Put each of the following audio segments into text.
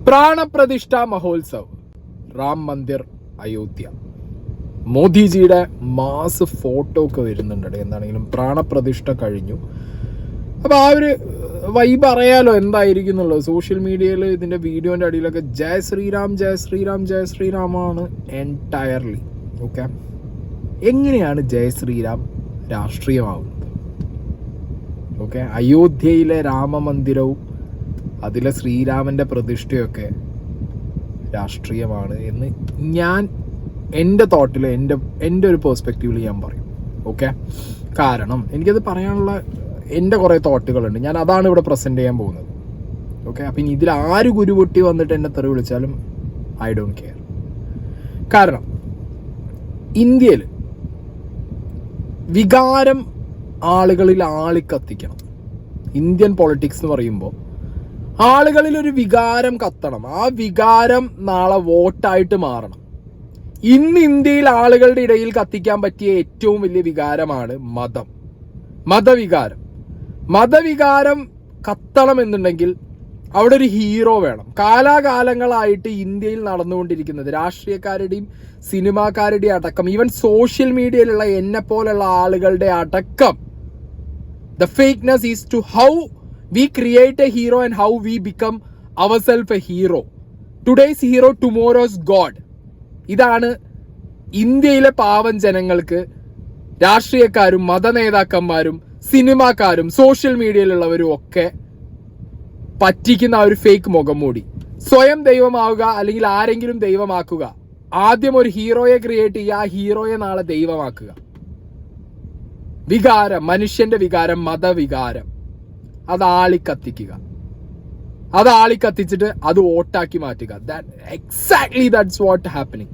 പ്രാണപ്രതിഷ്ഠാ Mahotsav, Ram Mandir Ayodhya. മോദിജിയുടെ mass photo ഒക്കെ വരുന്നുണ്ട്. എന്താണെങ്കിലും പ്രാണപ്രതിഷ്ഠ കഴിഞ്ഞു. അപ്പോൾ ആ ഒരു വൈബ് അറിയാലോ എന്തായിരിക്കും എന്നുള്ളത്. സോഷ്യൽ മീഡിയയിൽ ഇതിൻ്റെ വീഡിയോൻ്റെ അടിയിലൊക്കെ ജയ് ശ്രീറാം ജയ് ശ്രീറാം ജയ് ശ്രീറാമാണ് എൻറ്റയർലി. ഓക്കെ, എങ്ങനെയാണ് ജയ് ശ്രീറാം രാഷ്ട്രീയമാവുന്നത്? ഓക്കെ, അയോധ്യയിലെ രാമമന്ദിരവും അതിലെ ശ്രീരാമൻ്റെ പ്രതിഷ്ഠയൊക്കെ രാഷ്ട്രീയമാണ് എന്ന് ഞാൻ എൻ്റെ തോട്ടിൽ എൻ്റെ ഒരു പെർസ്പെക്റ്റീവിൽ ഞാൻ പറയും. ഓക്കെ, കാരണം എനിക്കത് പറയാനുള്ള എൻ്റെ കുറേ തോട്ടുകളുണ്ട്. ഞാൻ അതാണ് ഇവിടെ പ്രസൻറ്റ് ചെയ്യാൻ പോകുന്നത്. ഓക്കെ, അപ്പം ഇനി ഇതിൽ ആര് കുരുപൊട്ടി വന്നിട്ട് എന്നെ തെറി വിളിച്ചാലും ഐ ഡോണ്ട് കെയർ. കാരണം ഇന്ത്യയിൽ വികാരം ആളുകളിൽ ആളിക്കത്തിക്കണം. ഇന്ത്യൻ പൊളിറ്റിക്സ് എന്ന് പറയുമ്പോൾ ആളുകളിൽ ഒരു വികാരം കത്തണം. ആ വികാരം നാളെ വോട്ടായിട്ട് മാറണം. ഇന്ന് ഇന്ത്യയിൽ ആളുകളുടെ ഇടയിൽ കത്തിക്കാൻ പറ്റിയ ഏറ്റവും വലിയ വികാരമാണ് മതവികാരം കത്തണം എന്നുണ്ടെങ്കിൽ അവിടെ ഒരു ഹീറോ വേണം. കാലാകാലങ്ങളായിട്ട് ഇന്ത്യയിൽ നടന്നുകൊണ്ടിരിക്കുന്നത് രാഷ്ട്രീയക്കാരുടെയും സിനിമാക്കാരുടെയും അടക്കം, ഈവൻ സോഷ്യൽ മീഡിയയിലുള്ള എന്നെ പോലുള്ള ആളുകളുടെ അടക്കം, the fakeness is to how we create a hero and how we become ourselves a hero. Today's hero, tomorrow's God. ഇതാണ് ഇന്ത്യയിലെ പാവം ജനങ്ങൾക്ക് രാഷ്ട്രീയക്കാരും മതനേതാക്കന്മാരും സിനിമാക്കാരും സോഷ്യൽ മീഡിയയിലുള്ളവരും ഒക്കെ പറ്റിക്കുന്ന ആ ഒരു ഫേക്ക് മുഖംമൂടി. സ്വയം ദൈവമാവുക അല്ലെങ്കിൽ ആരെങ്കിലും ദൈവമാക്കുക. ആദ്യം ഒരു ഹീറോയെ ക്രിയേറ്റ് ചെയ്യുക, ആ ഹീറോയെ നാളെ ദൈവമാക്കുക. വികാരം, മനുഷ്യന്റെ വികാരം, മതവികാരം, അത് ആളിക്കത്തിച്ചിട്ട് അത് വോട്ടാക്കി മാറ്റുക. Exactly that's what happening.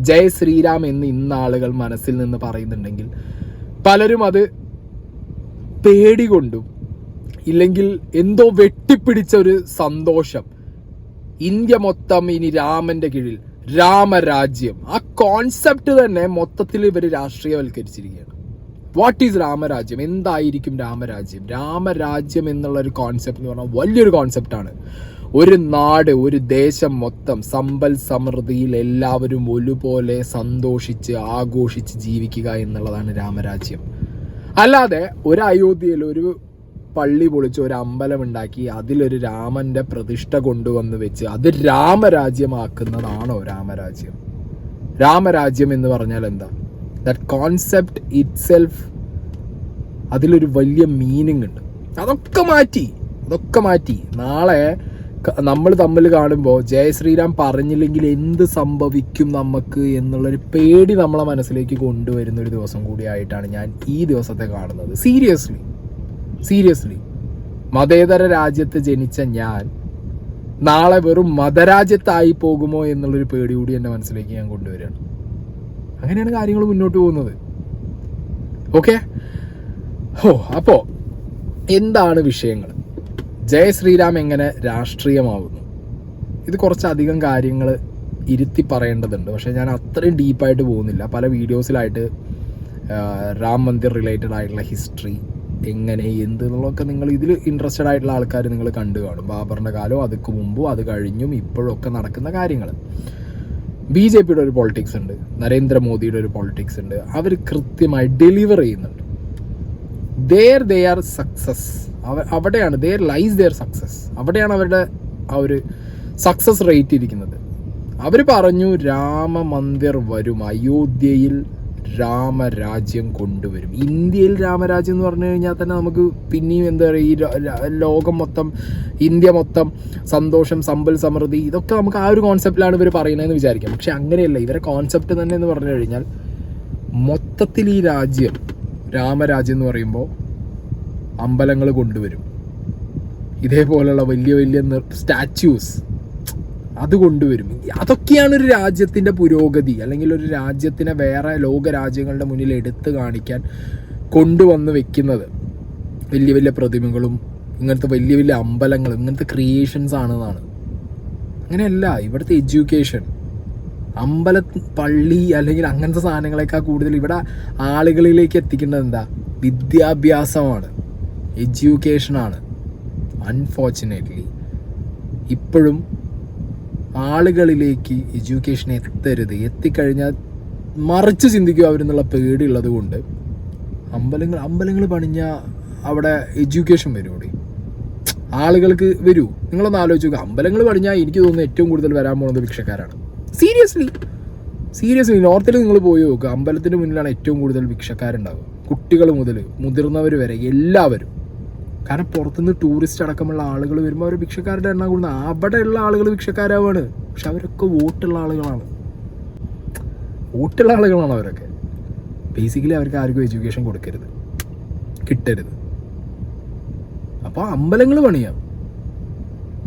Jai Shriram എന്ന് ഇന്ന് ആളുകൾ മനസ്സിൽ നിന്ന് പറയുന്നുണ്ടെങ്കിൽ പലരും അത് പേടികൊണ്ടും ഇല്ലെങ്കിൽ എന്തോ വെട്ടിപ്പിടിച്ച ഒരു സന്തോഷം. ഇന്ത്യ മൊത്തം ഇനി രാമന്റെ കീഴിൽ, രാമരാജ്യം, ആ കോൺസെപ്റ്റ് തന്നെ മൊത്തത്തിൽ ഇവർ രാഷ്ട്രീയവൽക്കരിച്ചിരിക്കുകയാണ്. What is Ram Rajya? എന്തായിരിക്കും രാമരാജ്യം? രാമരാജ്യം എന്നുള്ള ഒരു കോൺസെപ്റ്റ് എന്ന് പറഞ്ഞാൽ വലിയൊരു കോൺസെപ്റ്റാണ്. ഒരു നാട്, ഒരു ദേശം മൊത്തം സമ്പൽ സമൃദ്ധിയിൽ എല്ലാവരും ഒരുപോലെ സന്തോഷിച്ച് ആഘോഷിച്ച് ജീവിക്കുക എന്നുള്ളതാണ് രാമരാജ്യം. അല്ലാതെ ഒരു അയോധ്യയിൽ ഒരു പള്ളി പൊളിച്ച് ഒരു അമ്പലം ഉണ്ടാക്കി അതിലൊരു രാമന്റെ പ്രതിഷ്ഠ കൊണ്ടുവന്ന് വെച്ച് അത് രാമരാജ്യമാക്കുന്നതാണോ രാമരാജ്യം? രാമരാജ്യം എന്ന് പറഞ്ഞാൽ എന്താ? ദാറ്റ് കോൺസെപ്റ്റ് ഇറ്റ് സെൽഫ്, അതിലൊരു വലിയ മീനിങ് ഉണ്ട്. അതൊക്കെ മാറ്റി നാളെ നമ്മൾ തമ്മിൽ കാണുമ്പോൾ ജയ് ശ്രീരാം പറഞ്ഞില്ലെങ്കിൽ എന്ത് സംഭവിക്കും നമുക്ക് എന്നുള്ളൊരു പേടി നമ്മളെ മനസ്സിലേക്ക് കൊണ്ടുവരുന്ന ഒരു ദിവസം കൂടിയായിട്ടാണ് ഞാൻ ഈ ദിവസത്തെ കാണുന്നത്. സീരിയസ്ലി മതേതര രാജ്യത്ത് ജനിച്ച ഞാൻ നാളെ വെറും മതരാജ്യത്തായി പോകുമോ എന്നുള്ളൊരു പേടി കൂടി എൻ്റെ മനസ്സിലേക്ക് ഞാൻ കൊണ്ടുവരികയാണ്. അങ്ങനെയാണ് കാര്യങ്ങൾ മുന്നോട്ട് പോകുന്നത്. ഓക്കെ, അപ്പോൾ എന്താണ് വിഷയങ്ങൾ? ജയ് ശ്രീരാം എങ്ങനെ രാഷ്ട്രീയമാവുന്നു? ഇത് കുറച്ചധികം കാര്യങ്ങൾ ഇരുത്തി പറയേണ്ടതുണ്ട്. പക്ഷേ ഞാൻ അത്രയും ഡീപ്പായിട്ട് പോകുന്നില്ല. പല വീഡിയോസിലായിട്ട് രാം മന്ദിർ റിലേറ്റഡ് ആയിട്ടുള്ള ഹിസ്റ്ററി എങ്ങനെ എന്ത് എന്നുള്ളതൊക്കെ നിങ്ങൾ ഇതിൽ ഇൻട്രസ്റ്റഡ് ആയിട്ടുള്ള ആൾക്കാർ നിങ്ങൾ കണ്ടു കാണും. ബാബറിൻ്റെ കാലവും അതിക്ക് മുമ്പും അത് കഴിഞ്ഞും ഇപ്പോഴും ഒക്കെ നടക്കുന്ന കാര്യങ്ങൾ. BJPയുടെ ഒരു പൊളിറ്റിക്സ് ഉണ്ട്, നരേന്ദ്രമോദിയുടെ ഒരു പൊളിറ്റിക്സ് ഉണ്ട്. അവർ കൃത്യമായി ഡെലിവർ ചെയ്യുന്നുണ്ട്. They are success. അവിടെയാണ് ലൈസ് ദെയർ സക്സസ്. അവിടെയാണ് അവരുടെ ആ ഒരു സക്സസ് റേറ്റ് ഇരിക്കുന്നത്. അവർ പറഞ്ഞു രാമ മന്ദിർ വരും, അയോധ്യയിൽ രാമരാജ്യം കൊണ്ടുവരും. ഇന്ത്യയിൽ രാമരാജ്യം എന്ന് പറഞ്ഞു കഴിഞ്ഞാൽ തന്നെ നമുക്ക് പിന്നെയും എന്താ പറയുക, ഈ ലോകം മൊത്തം, ഇന്ത്യ മൊത്തം സന്തോഷം, സമ്പൽ സമൃദ്ധി, ഇതൊക്കെ നമുക്ക് ആ ഒരു കോൺസെപ്റ്റിലാണ് ഇവർ പറയുന്നതെന്ന് വിചാരിക്കാം. പക്ഷെ അങ്ങനെയല്ല. ഇവരെ കോൺസെപ്റ്റ് തന്നെ എന്ന് പറഞ്ഞു കഴിഞ്ഞാൽ മൊത്തത്തിൽ ഈ രാജ്യം, രാമരാജ്യം എന്ന് പറയുമ്പോൾ അമ്പലങ്ങൾ കൊണ്ടുവരും, ഇതേപോലുള്ള വലിയ വലിയ സ്റ്റാച്യൂസ് അത് കൊണ്ടുവരും. അതൊക്കെയാണ് ഒരു രാജ്യത്തിൻ്റെ പുരോഗതി, അല്ലെങ്കിൽ ഒരു രാജ്യത്തിനെ വേറെ ലോക രാജ്യങ്ങളുടെ മുന്നിൽ എടുത്തു കാണിക്കാൻ കൊണ്ടുവന്ന് വെക്കുന്നത്. വലിയ വലിയ പ്രതിമകളും ഇങ്ങനത്തെ വലിയ വലിയ അമ്പലങ്ങളും ഇങ്ങനത്തെ ക്രിയേഷൻസ് ആണെന്നാണ്. അങ്ങനെയല്ല. ഇവിടുത്തെ എഡ്യൂക്കേഷൻ, പള്ളി അല്ലെങ്കിൽ അങ്ങനത്തെ സാധനങ്ങളെക്കാൾ കൂടുതൽ ഇവിടെ ആളുകളിലേക്ക് എത്തിക്കേണ്ടത് എന്താ? വിദ്യാഭ്യാസമാണ്, എഡ്യൂക്കേഷനാണ്. അൺഫോർച്ചുനേറ്റ്ലി ഇപ്പോഴും ആളുകളിലേക്ക് എഡ്യൂക്കേഷൻ എത്തിക്കഴിഞ്ഞാൽ മറിച്ച് ചിന്തിക്കുക അവരെന്നുള്ള പേടിയുള്ളത് കൊണ്ട് അമ്പലങ്ങൾ പണിഞ്ഞാൽ അവിടെ എഡ്യൂക്കേഷൻ വരും. ഇവിടെ ആളുകൾക്ക് വരൂ. നിങ്ങളൊന്ന് ആലോചിച്ച് നോക്കുക, അമ്പലങ്ങൾ പണിഞ്ഞാൽ എനിക്ക് തോന്നുന്നു ഏറ്റവും കൂടുതൽ വരാൻ പോകുന്നത് ഭിക്ഷക്കാരാണ്. സീരിയസ്ലി നോർത്തിൽ നിങ്ങൾ പോയി നോക്കുക, അമ്പലത്തിന് മുന്നിലാണ് ഏറ്റവും കൂടുതൽ ഭിക്ഷക്കാരുണ്ടാവുക. കുട്ടികൾ മുതൽ മുതിർന്നവർ വരെ എല്ലാവരും. കാരണം പുറത്തുനിന്ന് ടൂറിസ്റ്റ് അടക്കമുള്ള ആളുകൾ വരുമ്പോൾ അവർ ഭിക്ഷക്കാരുടെ എണ്ണം കൂടുന്നത്. അവിടെയുള്ള ആളുകൾ ഭിക്ഷക്കാരാവാണ്, പക്ഷെ അവരൊക്കെ വോട്ടുള്ള ആളുകളാണ് അവരൊക്കെ. ബേസിക്കലി അവർക്ക് ആർക്കും എഡ്യൂക്കേഷൻ കിട്ടരുത്. അപ്പോൾ അമ്പലങ്ങൾ പണിയാം,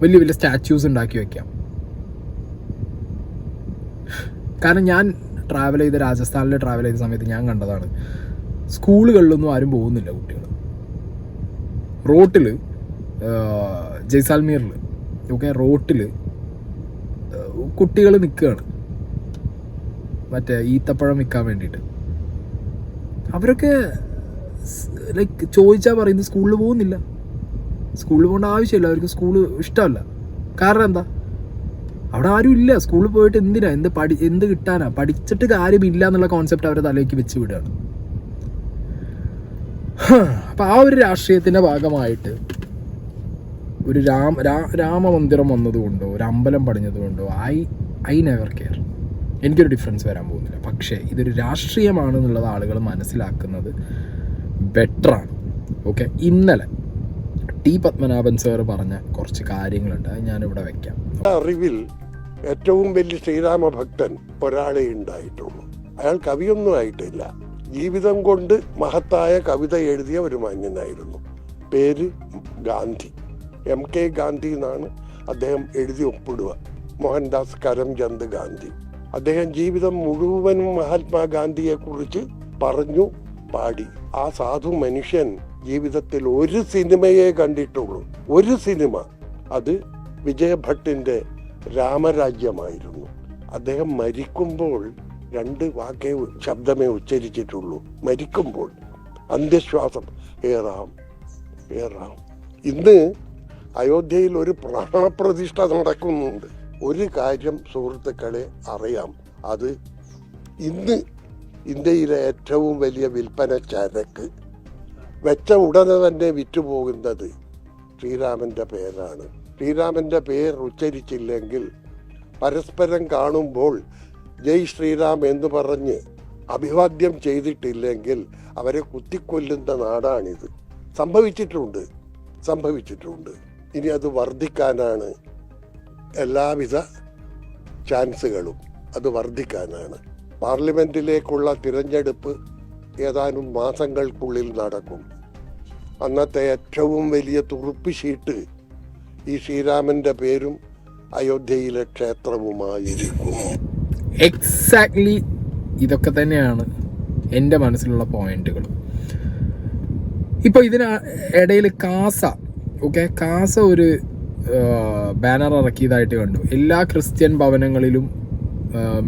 വലിയ വലിയ സ്റ്റാച്യൂസ് ഉണ്ടാക്കി വെക്കാം. കാരണം ഞാൻ രാജസ്ഥാനിൽ ട്രാവൽ ചെയ്ത സമയത്ത് ഞാൻ കണ്ടതാണ്, സ്കൂളുകളിലൊന്നും ആരും പോകുന്നില്ല കുട്ടികൾ. റോട്ടിൽ ജയ്സാൽമീറിൽ റോട്ടിൽ കുട്ടികൾ നിൽക്കുകയാണ് മറ്റേ ഈത്തപ്പഴം വിൽക്കാൻ വേണ്ടിയിട്ട്. അവരൊക്കെ ലൈക്ക് ചോദിച്ചാൽ പറയുന്നത് സ്കൂളിൽ പോകുന്നില്ല, സ്കൂളിൽ പോകേണ്ട ആവശ്യമില്ല, അവർക്ക് സ്കൂൾ ഇഷ്ടമല്ല. കാരണം എന്താ, അവിടെ ആരും ഇല്ല. സ്കൂളിൽ പോയിട്ട് എന്ത് കിട്ടാനാ, പഠിച്ചിട്ട് കാര്യമില്ല എന്നുള്ള കോൺസെപ്റ്റ് അവരുടെ തലയ്ക്ക് വെച്ച് വിടുകയാണ്. അപ്പം ആ ഒരു രാഷ്ട്രീയത്തിൻ്റെ ഭാഗമായിട്ട് ഒരു രാമമന്ദിരം വന്നതുകൊണ്ടോ ഒരു അമ്പലം പണിഞ്ഞതുകൊണ്ടോ ഐ നെവർ കെയർ, എനിക്കൊരു ഡിഫറൻസ് വരാൻ പോകുന്നില്ല. പക്ഷേ ഇതൊരു രാഷ്ട്രീയമാണെന്നുള്ളത് ആളുകൾ മനസ്സിലാക്കുന്നത് ബെറ്ററാണ്. ഓക്കെ, ഇന്നലെ ടി പത്മനാഭൻ സാർ പറഞ്ഞ കുറച്ച് കാര്യങ്ങളുണ്ട്, അത് ഞാനിവിടെ വെക്കാം. അറിവിൽ ഏറ്റവും വലിയ ശ്രീരാമ ഭക്തൻ ഒരാളെ ഉണ്ടായിട്ടുള്ളൂ. അയാൾ കവിയൊന്നും ആയിട്ടില്ല, ജീവിതം കൊണ്ട് മഹത്തായ കവിത എഴുതിയ ഒരു മാന്യനായിരുന്നു. പേര് ഗാന്ധി, MK ഗാന്ധി എന്നാണ് അദ്ദേഹം എഴുതി ഒപ്പിടുക. മോഹൻദാസ് കരംചന്ദ് ഗാന്ധി. അദ്ദേഹം ജീവിതം മുഴുവനും മഹാത്മാഗാന്ധിയെ കുറിച്ച് പറഞ്ഞു പാടി. ആ സാധു മനുഷ്യൻ ജീവിതത്തിൽ ഒരു സിനിമയെ കണ്ടിട്ടുള്ളൂ, ഒരു സിനിമ. അത് വിജയഭട്ടിന്റെ രാമരാജ്യമായിരുന്നു. അദ്ദേഹം മരിക്കുമ്പോൾ 2 വാക്കേ ശബ്ദമേ ഉച്ചരിച്ചിട്ടുള്ളൂ. മരിക്കുമ്പോൾ അന്ത്യശ്വാസം ഹേ റാം, ഹേ റാം. ഇന്ന് അയോധ്യയിൽ ഒരു പ്രാണപ്രതിഷ്ഠ നടക്കുന്നുണ്ട്. ഒരു കാര്യം സുഹൃത്തുക്കളെ അറിയാം, അത് ഇന്ന് ഇന്ത്യയിലെ ഏറ്റവും വലിയ വിൽപ്പന ചരക്ക് വെച്ച ഉടനെ തന്നെ വിറ്റുപോകുന്നത് ശ്രീരാമന്റെ പേരാണ്. ശ്രീരാമന്റെ പേര് ഉച്ചരിച്ചില്ലെങ്കിൽ, പരസ്പരം കാണുമ്പോൾ ജയ് ശ്രീറാം എന്ന് പറഞ്ഞ് അഭിവാദ്യം ചെയ്തിട്ടില്ലെങ്കിൽ അവരെ കുത്തിക്കൊല്ലുന്ന നാടാണിത്. സംഭവിച്ചിട്ടുണ്ട്. ഇനി അത് വർദ്ധിക്കാനാണ് എല്ലാവിധ ചാൻസുകളും, അത് വർദ്ധിക്കാനാണ്. പാർലമെന്റിലേക്കുള്ള തിരഞ്ഞെടുപ്പ് ഏതാനും മാസങ്ങൾക്കുള്ളിൽ നടക്കും. അന്നത്തെ ഏറ്റവും വലിയ തുറുപ്പ് ഷീട്ട് ഈ ശ്രീരാമന്റെ പേരും അയോധ്യയിലെ ക്ഷേത്രവുമായിരിക്കും. എക്സാക്ട്ലി ഇതൊക്കെ തന്നെയാണ് എൻ്റെ മനസ്സിലുള്ള പോയിന്റുകൾ. ഇപ്പോൾ ഇടയിൽ കാസ ഒരു ബാനർ ഇറക്കിയതായിട്ട് കണ്ടു. എല്ലാ ക്രിസ്ത്യൻ ഭവനങ്ങളിലും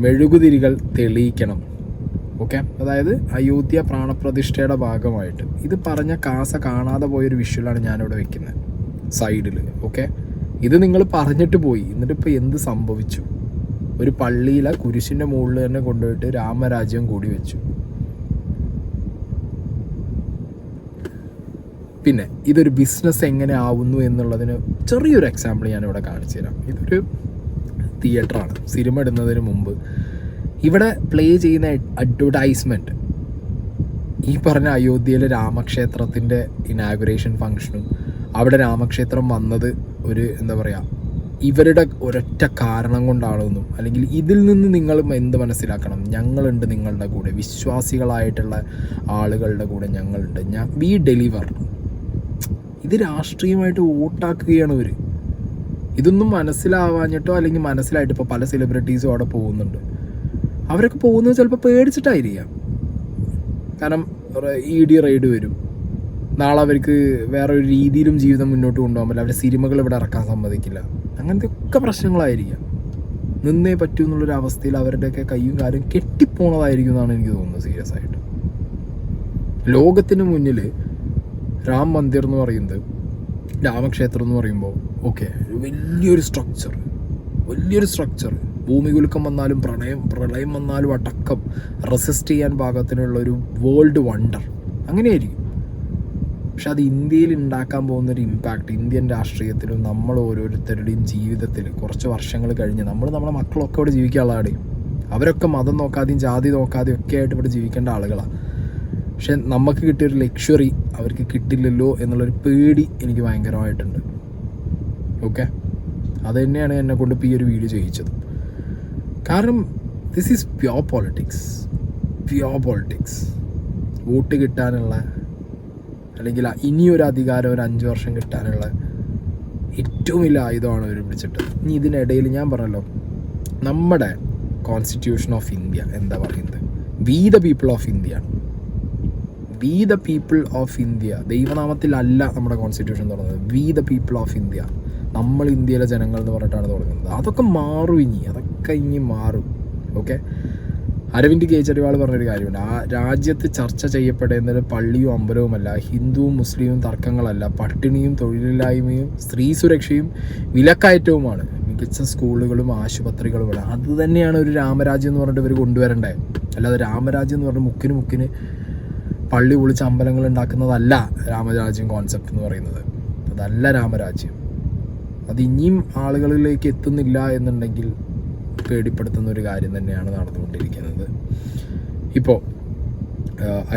മെഴുകുതിരികൾ തെളിയിക്കണം. ഓക്കെ, അതായത് അയോധ്യ പ്രാണപ്രതിഷ്ഠയുടെ ഭാഗമായിട്ട്. ഇത് പറഞ്ഞ കാസ കാണാതെ പോയൊരു വിഷ്വലാണ് ഞാനിവിടെ വെക്കുന്നത് സൈഡിൽ. ഓക്കെ, ഇത് നിങ്ങൾ പറഞ്ഞിട്ട് പോയി, എന്നിട്ടിപ്പോൾ എന്ത് സംഭവിച്ചു? ഒരു പള്ളിയിലെ കുരിശിൻ്റെ മുകളിൽ തന്നെ കൊണ്ടുപോയിട്ട് രാമരാജ്യം കൂടി വെച്ചു. പിന്നെ ഇതൊരു ബിസിനസ് എങ്ങനെ ആവുന്നു എന്നുള്ളതിന് ചെറിയൊരു എക്സാമ്പിൾ ഞാനിവിടെ കാണിച്ചു തരാം. ഇതൊരു തിയേറ്ററാണ്. സിനിമ ഇടുന്നതിന് മുമ്പ് ഇവിടെ പ്ലേ ചെയ്യുന്ന അഡ്വർടൈസ്മെൻറ്റ് ഈ പറഞ്ഞ അയോധ്യയിലെ രാമക്ഷേത്രത്തിൻ്റെ ഇനാഗുറേഷൻ ഫംഗ്ഷനും അവിടെ രാമക്ഷേത്രം വന്നത് ഒരു ഇവരുടെ ഒരൊറ്റ കാരണം കൊണ്ടാണെന്നും, അല്ലെങ്കിൽ ഇതിൽ നിന്ന് നിങ്ങൾ എന്ത് മനസ്സിലാക്കണം, ഞങ്ങളുണ്ട് നിങ്ങളുടെ കൂടെ, വിശ്വാസികളായിട്ടുള്ള ആളുകളുടെ കൂടെ ഞങ്ങളുണ്ട്, വി ഡെലിവർ. ഇത് രാഷ്ട്രീയമായിട്ട് വോട്ടാക്കുകയാണ് ഇവർ. ഇതൊന്നും മനസ്സിലാവാഞ്ഞിട്ടോ അല്ലെങ്കിൽ മനസ്സിലായിട്ട് ഇപ്പോൾ പല സെലിബ്രിറ്റീസും അവിടെ പോകുന്നുണ്ട്. അവരൊക്കെ പോകുന്നത് ചിലപ്പോൾ പേടിച്ചിട്ടായിരിക്കാം. കാരണം ED റെയ്ഡ് വരും, നാളെ അവർക്ക് വേറെ ഒരു രീതിയിലും ജീവിതം മുന്നോട്ട് കൊണ്ടുപോകാൻ പറ്റില്ല, അവരുടെ സിനിമകൾ ഇവിടെ ഇറക്കാൻ സമ്മതിക്കില്ല, അങ്ങനത്തെ ഒക്കെ പ്രശ്നങ്ങളായിരിക്കാം. നിന്നേ പറ്റൂ എന്നുള്ളൊരു അവസ്ഥയിൽ അവരുടെയൊക്കെ കയ്യും കാലും കെട്ടിപ്പോണതായിരിക്കും എന്നാണ് എനിക്ക് തോന്നുന്നത്. സീരിയസ് ആയിട്ട് ലോകത്തിന് മുന്നിൽ രാം മന്ദിർ എന്ന് പറയുന്നത്, രാമക്ഷേത്രം എന്ന് പറയുമ്പോൾ ഓക്കെ വലിയൊരു സ്ട്രക്ചർ ഭൂമികുലുക്കം വന്നാലും പ്രളയം വന്നാലും അടക്കം റെസിസ്റ്റ് ചെയ്യാൻ പാകത്തിനുള്ള ഒരു വേൾഡ് വണ്ടർ അങ്ങനെയായിരിക്കും. പക്ഷെ അത് ഇന്ത്യയിൽ ഉണ്ടാക്കാൻ പോകുന്നൊരു ഇമ്പാക്റ്റ് ഇന്ത്യൻ രാഷ്ട്രീയത്തിലും നമ്മൾ ഓരോരുത്തരുടെയും ജീവിതത്തിൽ കുറച്ച് വർഷങ്ങൾ കഴിഞ്ഞ് നമ്മുടെ മക്കളൊക്കെ ഇവിടെ ജീവിക്കാനുള്ള ആടെയും അവരൊക്കെ മതം നോക്കാതെയും ജാതി നോക്കാതെയും ഒക്കെ ആയിട്ട് ഇവിടെ ജീവിക്കേണ്ട ആളുകളാണ്. പക്ഷെ നമുക്ക് കിട്ടിയൊരു ലക്ഷറി അവർക്ക് കിട്ടില്ലല്ലോ എന്നുള്ളൊരു പേടി എനിക്ക് ഭയങ്കരമായിട്ടുണ്ട്. ഓക്കെ, അത് തന്നെയാണ് എന്നെ കൊണ്ട് ഇപ്പോൾ ഈ ഒരു വീഡിയോ ചെയ്യിച്ചത്. കാരണം this is pure politics. Vote കിട്ടാനുള്ള അല്ലെങ്കിൽ ഇനിയൊരു അധികാരം ഒരു 5 വർഷം കിട്ടാനുള്ള ഏറ്റവും വലിയ ആയുധമാണ് അവർ പിടിച്ചിട്ട്. ഇനി ഇതിനിടയിൽ ഞാൻ പറഞ്ഞല്ലോ, നമ്മുടെ കോൺസ്റ്റിറ്റ്യൂഷൻ ഓഫ് ഇന്ത്യ എന്താ പറയുന്നത്? We the people of India. ദൈവനാമത്തിലല്ല നമ്മുടെ കോൺസ്റ്റിറ്റ്യൂഷൻ തുടങ്ങുന്നത്. We the people of India, നമ്മൾ ഇന്ത്യയിലെ ജനങ്ങൾ എന്ന് പറഞ്ഞിട്ടാണ് തുടങ്ങുന്നത്. അതൊക്കെ മാറും, ഇനി മാറും. ഓക്കെ, അരവിന്ദ് കെജ്രിവാൾ പറഞ്ഞൊരു കാര്യമുണ്ട്, ആ രാജ്യത്ത് ചർച്ച ചെയ്യപ്പെടേണ്ടത് പള്ളിയും അമ്പലവുമല്ല, ഹിന്ദുവും മുസ്ലിമും തർക്കങ്ങളല്ല, പട്ടിണിയും തൊഴിലില്ലായ്മയും സ്ത്രീ സുരക്ഷയും വിലക്കയറ്റവുമാണ്, മികച്ച സ്കൂളുകളും ആശുപത്രികളുമാണ്. അത് തന്നെയാണ് ഒരു രാമരാജ്യം എന്ന് പറഞ്ഞിട്ട് ഇവർ കൊണ്ടുവരണ്ടേ. അല്ലാതെ രാമരാജ്യം എന്ന് പറഞ്ഞാൽ മുക്കിന് പള്ളി പൊളിച്ച് അമ്പലങ്ങൾ ഉണ്ടാക്കുന്നതല്ല രാമരാജ്യം കോൺസെപ്റ്റ് എന്ന് പറയുന്നത്. അതല്ല രാമരാജ്യം. അത് ഇനിയും ആളുകളിലേക്ക് എത്തുന്നില്ല എന്നുണ്ടെങ്കിൽ പേടിപ്പെടുത്തുന്ന ഒരു കാര്യം തന്നെയാണ് നടന്നുകൊണ്ടിരിക്കുന്നത്. ഇപ്പോൾ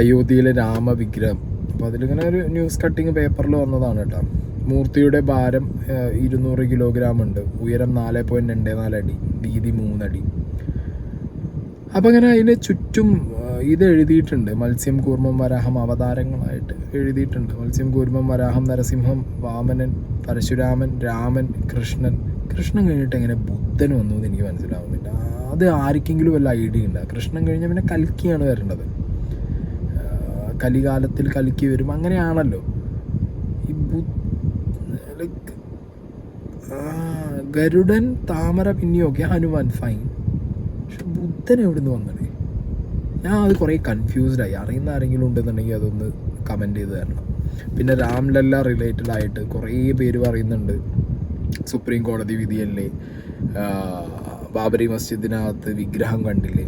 അയോധ്യയിലെ രാമവിഗ്രഹം, അപ്പോൾ അതിലിങ്ങനെ ഒരു ന്യൂസ് കട്ടിങ് പേപ്പറിൽ വന്നതാണ് കേട്ടോ. മൂർത്തിയുടെ ഭാരം 200 കിലോഗ്രാം ഉണ്ട്, ഉയരം 4.24 അടി, വീതി 3 അടി. അപ്പം അങ്ങനെ അതിന് ചുറ്റും ഇത് എഴുതിയിട്ടുണ്ട്, മത്സ്യം, കൂർമ്മം, വരാഹം അവതാരങ്ങളായിട്ട് എഴുതിയിട്ടുണ്ട്. മത്സ്യം, കൂർമ്മം, വരാഹം, നരസിംഹം, വാമനൻ, പരശുരാമൻ, രാമൻ, കൃഷ്ണൻ കഴിഞ്ഞിട്ട് എങ്ങനെ ബുദ്ധൻ വന്നു എന്ന് എനിക്ക് മനസ്സിലാവുന്നില്ല. അത് ആർക്കെങ്കിലും വല്ല ഐഡിയ ഉണ്ട്? കൃഷ്ണൻ കഴിഞ്ഞാൽ പിന്നെ കൽക്കിയാണ് വരേണ്ടത്. കലികാലത്തിൽ കൽക്കി വരും, അങ്ങനെയാണല്ലോ. ഈ ഗരുഡൻ, താമര പിന്നെയൊക്കെ, ഹനുമാൻ ഫൈൻ, പക്ഷെ ബുദ്ധൻ എവിടെ നിന്ന് വന്നത്? ഞാൻ അത് കുറേ കൺഫ്യൂസ്ഡായി. അറിയുന്ന ആരെങ്കിലും ഉണ്ടെന്നുണ്ടെങ്കിൽ അതൊന്ന് കമൻറ്റ് ചെയ്ത് തരണം. പിന്നെ രാംലല്ല റിലേറ്റഡ് ആയിട്ട് കുറേ പേര് പറയുന്നുണ്ട്, സുപ്രീം കോടതി വിധിയല്ലേ, ബാബരി മസ്ജിദിനകത്ത് വിഗ്രഹം കണ്ടില്ലേ,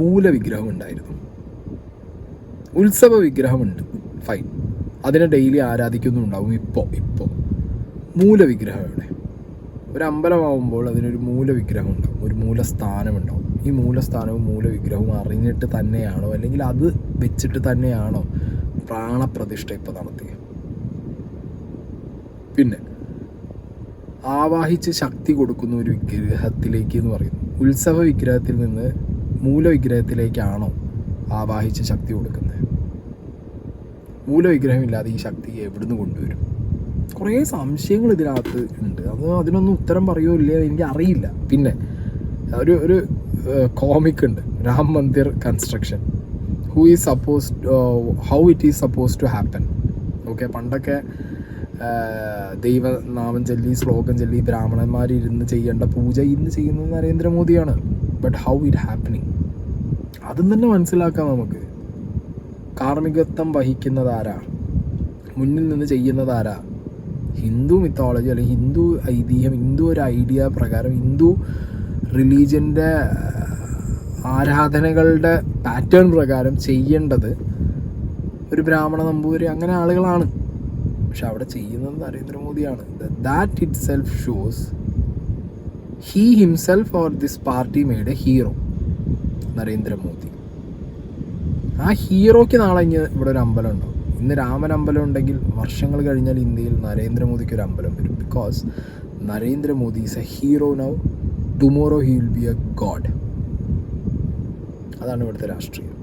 മൂലവിഗ്രഹം ഉണ്ടായിരുന്നു, ഉത്സവ വിഗ്രഹമുണ്ട്, ഫൈൻ, അതിനെ ഡെയിലി ആരാധിക്കുന്നുണ്ടാവും. ഇപ്പോൾ മൂലവിഗ്രഹം എവിടെ? ഒരു അമ്പലമാകുമ്പോൾ അതിനൊരു മൂലവിഗ്രഹം ഉണ്ടാവും, ഒരു മൂലസ്ഥാനം ഉണ്ടാവും. ഈ മൂലസ്ഥാനവും മൂലവിഗ്രഹവും അറിഞ്ഞിട്ട് തന്നെയാണോ അല്ലെങ്കിൽ അത് വെച്ചിട്ട് തന്നെയാണോ പ്രാണപ്രതിഷ്ഠ ഇപ്പോൾ നടത്തിയത്? പിന്നെ ആവാഹിച്ച് ശക്തി കൊടുക്കുന്ന ഒരു വിഗ്രഹത്തിലേക്ക് എന്ന് പറയുന്നു. ഉത്സവ വിഗ്രഹത്തിൽ നിന്ന് മൂലവിഗ്രഹത്തിലേക്കാണോ ആവാഹിച്ച് ശക്തി കൊടുക്കുന്നത്? മൂലവിഗ്രഹമില്ലാതെ ഈ ശക്തി എവിടുന്ന് കൊണ്ടുവരും? കുറേ സംശയങ്ങൾ ഇതിനകത്ത് ഉണ്ട്. അതിനൊന്നും ഉത്തരം പറയുമോ ഇല്ലയോ എനിക്ക് അറിയില്ല. പിന്നെ ഒരു കോമിക് ഉണ്ട്, Ram Mandir construction, how it is suppose to happen. Okay, പണ്ടൊക്കെ ദൈവനാമം ചൊല്ലി ശ്ലോകം ചൊല്ലി ബ്രാഹ്മണന്മാരിരുന്ന് ചെയ്യേണ്ട പൂജ ഇന്ന് ചെയ്യുന്നത് നരേന്ദ്രമോദിയാണ്. ബട്ട് ഹൗ ഇറ്റ് ഹാപ്പനിങ്, അതും തന്നെ മനസ്സിലാക്കാം നമുക്ക്. കാർമ്മികത്വം വഹിക്കുന്നതാരാ? മുന്നിൽ നിന്ന് ചെയ്യുന്നതാരാ? ഹിന്ദു മിത്തോളജി അല്ലെങ്കിൽ ഹിന്ദു ഐതിഹ്യം, ഹിന്ദു ഒരു ഐഡിയ പ്രകാരം, ഹിന്ദു റിലീജിയൻ്റെ ആരാധനകളുടെ പാറ്റേൺ പ്രകാരം ചെയ്യേണ്ടത് ഒരു ബ്രാഹ്മണ നമ്പൂതിരി അങ്ങനെ ആളുകളാണ്. പക്ഷെ അവിടെ ചെയ്യുന്നത് നരേന്ദ്രമോദിയാണ്. That itself shows he himself or this party made a hero, Narendra Modi. ആ ഹീറോയ്ക്ക് നാളെ ഇവിടെ ഒരു അമ്പലം ഉണ്ടാവും. ഇന്ന് രാമൻ അമ്പലം ഉണ്ടെങ്കിൽ വർഷങ്ങൾ കഴിഞ്ഞാൽ ഇന്ത്യയിൽ നരേന്ദ്രമോദിക്ക് ഒരു അമ്പലം വരും. Because Narendra Modi is A hero now, tomorrow he will be A God. അതാണ് ഇവിടുത്തെ രാഷ്ട്രീയം.